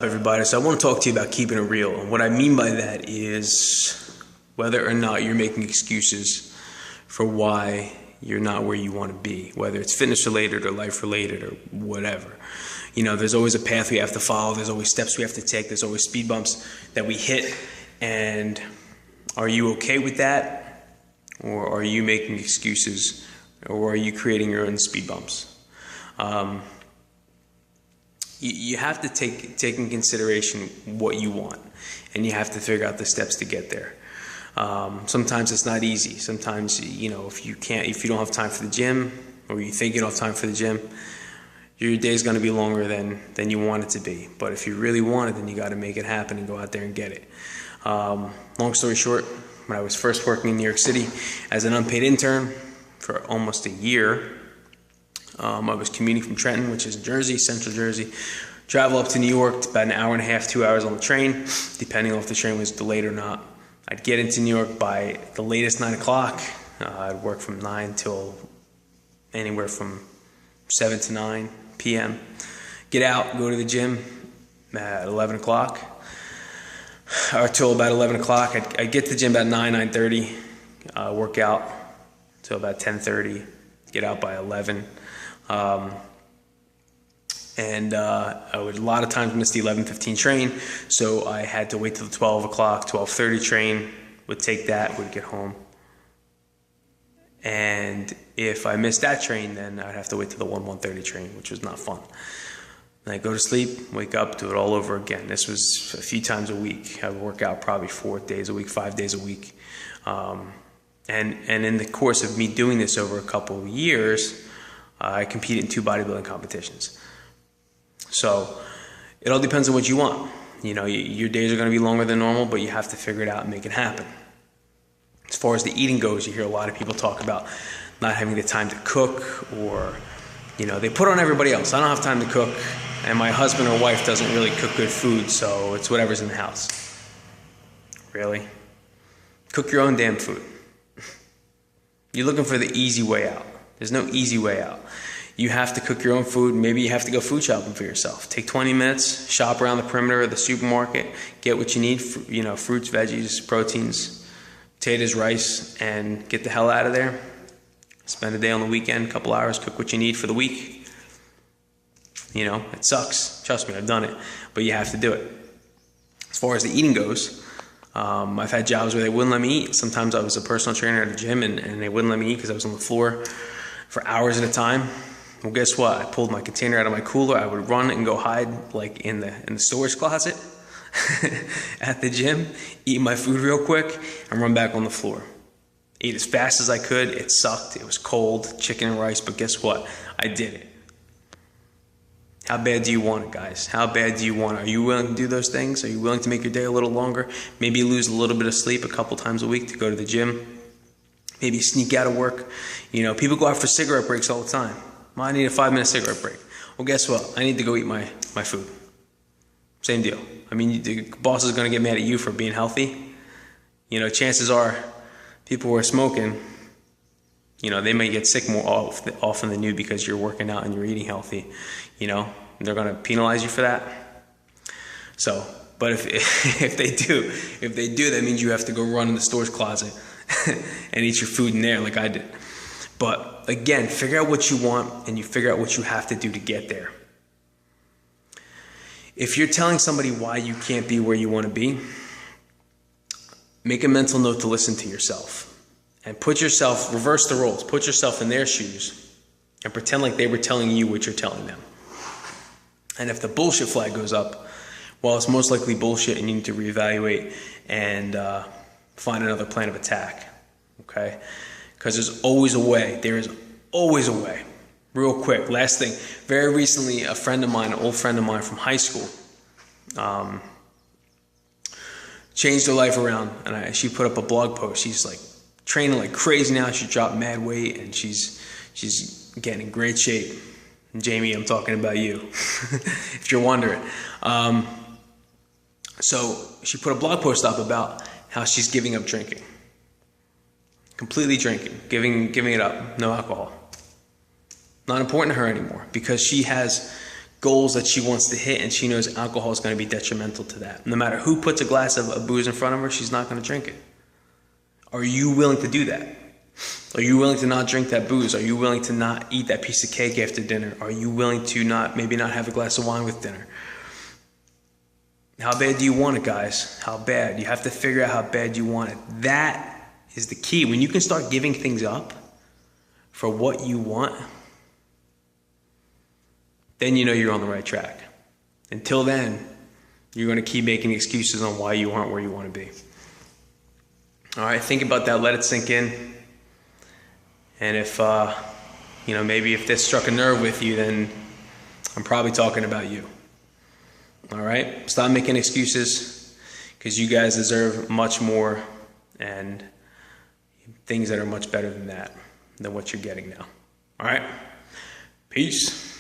Everybody, so I want to talk to you about keeping it real. And what I mean by that is whether or not you're making excuses for why you're not where you want to be, whether it's fitness related or life related or whatever. You know, there's always a path we have to follow. There's always steps we have to take. There's always speed bumps that we hit. And are you okay with that? Or are you making excuses? Or are you creating your own speed bumps? You have to take in consideration what you want, and you have to figure out the steps to get there. Sometimes it's not easy. Sometimes, if you don't have time for the gym, or you think you don't have time for the gym, your day's going to be longer than you want it to be. But if you really want it, then you got to make it happen and go out there and get it. Long story short, when I was first working in New York City as an unpaid intern for almost a year, I was commuting from Trenton, which is Jersey, Central Jersey, travel up to New York, about an hour and a half, 2 hours on the train, depending on if the train was delayed or not. I'd get into New York by the latest 9 o'clock. I'd work from 9 till anywhere from 7 to 9 p.m. Get out, go to the gym at 11 o'clock, or till about 11 o'clock. I'd get to the gym about 9:30, work out till about 10:30, get out by 11. And I would a lot of times miss the 11:15 train, so I had to wait till the 12 o'clock, 12:30 train, would take that, would get home. And if I missed that train, then I'd have to wait till the 1:30 train, which was not fun. And I'd go to sleep, wake up, do it all over again. This was a few times a week. I would work out probably 4 days a week, 5 days a week. And in the course of me doing this over a couple of years, I competed in 2 bodybuilding competitions. So it all depends on what you want. Your days are going to be longer than normal, but you have to figure it out and make it happen. As far as the eating goes, you hear a lot of people talk about not having the time to cook, or, they put on everybody else. I don't have time to cook, and my husband or wife doesn't really cook good food, so it's whatever's in the house. Really? Cook your own damn food. You're looking for the easy way out. There's no easy way out. You have to cook your own food. Maybe you have to go food shopping for yourself. Take 20 minutes, shop around the perimeter of the supermarket, get what you need, fruits, veggies, proteins, potatoes, rice, and get the hell out of there. Spend a day on the weekend, a couple hours, cook what you need for the week. It sucks. Trust me, I've done it. But you have to do it. As far as the eating goes, I've had jobs where they wouldn't let me eat. Sometimes I was a personal trainer at a gym, and they wouldn't let me eat because I was on the floor for hours at a time. Well, guess what? I pulled my container out of my cooler. I would run and go hide in the storage closet at the gym, eat my food real quick, and run back on the floor. Ate as fast as I could. It sucked. It was cold, chicken and rice, but guess what? I did it. How bad do you want it, guys? How bad do you want it? Are you willing to do those things? Are you willing to make your day a little longer? Maybe lose a little bit of sleep a couple times a week to go to the gym. Maybe sneak out of work. People go out for cigarette breaks all the time. Well, I need a 5-minute cigarette break. Well, guess what? I need to go eat my food. Same deal. The boss is going to get mad at you for being healthy. Chances are people who are smoking, they may get sick more often than you because you're working out and you're eating healthy. They're going to penalize you for that. So, but if they do, that means you have to go run in the storage closet and eat your food in there like I did. But again, figure out what you want, and you figure out what you have to do to get there. If you're telling somebody why you can't be where you want to be, make a mental note to listen to yourself. And reverse the roles. Put yourself in their shoes and pretend like they were telling you what you're telling them. And if the bullshit flag goes up, well, it's most likely bullshit, and you need to reevaluate and find another plan of attack. Okay? Because there's always a way. There is always a way. Real quick, last thing. Very recently, a friend of mine, an old friend of mine from high school, changed her life around. And she put up a blog post. She's training like crazy now. She dropped mad weight, and she's getting in great shape. And Jamie, I'm talking about you, if you're wondering. So she put a blog post up about how she's giving up drinking. Completely drinking, giving it up, no alcohol. Not important to her anymore because she has goals that she wants to hit, and she knows alcohol is going to be detrimental to that. No matter who puts a glass of booze in front of her, she's not going to drink it. Are you willing to do that? Are you willing to not drink that booze? Are you willing to not eat that piece of cake after dinner? Are you willing to maybe not have a glass of wine with dinner? How bad do you want it, guys? How bad? You have to figure out how bad you want it. That is the key. When you can start giving things up for what you want, then you know you're on the right track. Until then, you're going to keep making excuses on why you aren't where you want to be. All right, think about that. Let it sink in. And if, maybe if this struck a nerve with you, then I'm probably talking about you. All right? Stop making excuses, because you guys deserve much more and things that are much better than that, than what you're getting now. All right? Peace.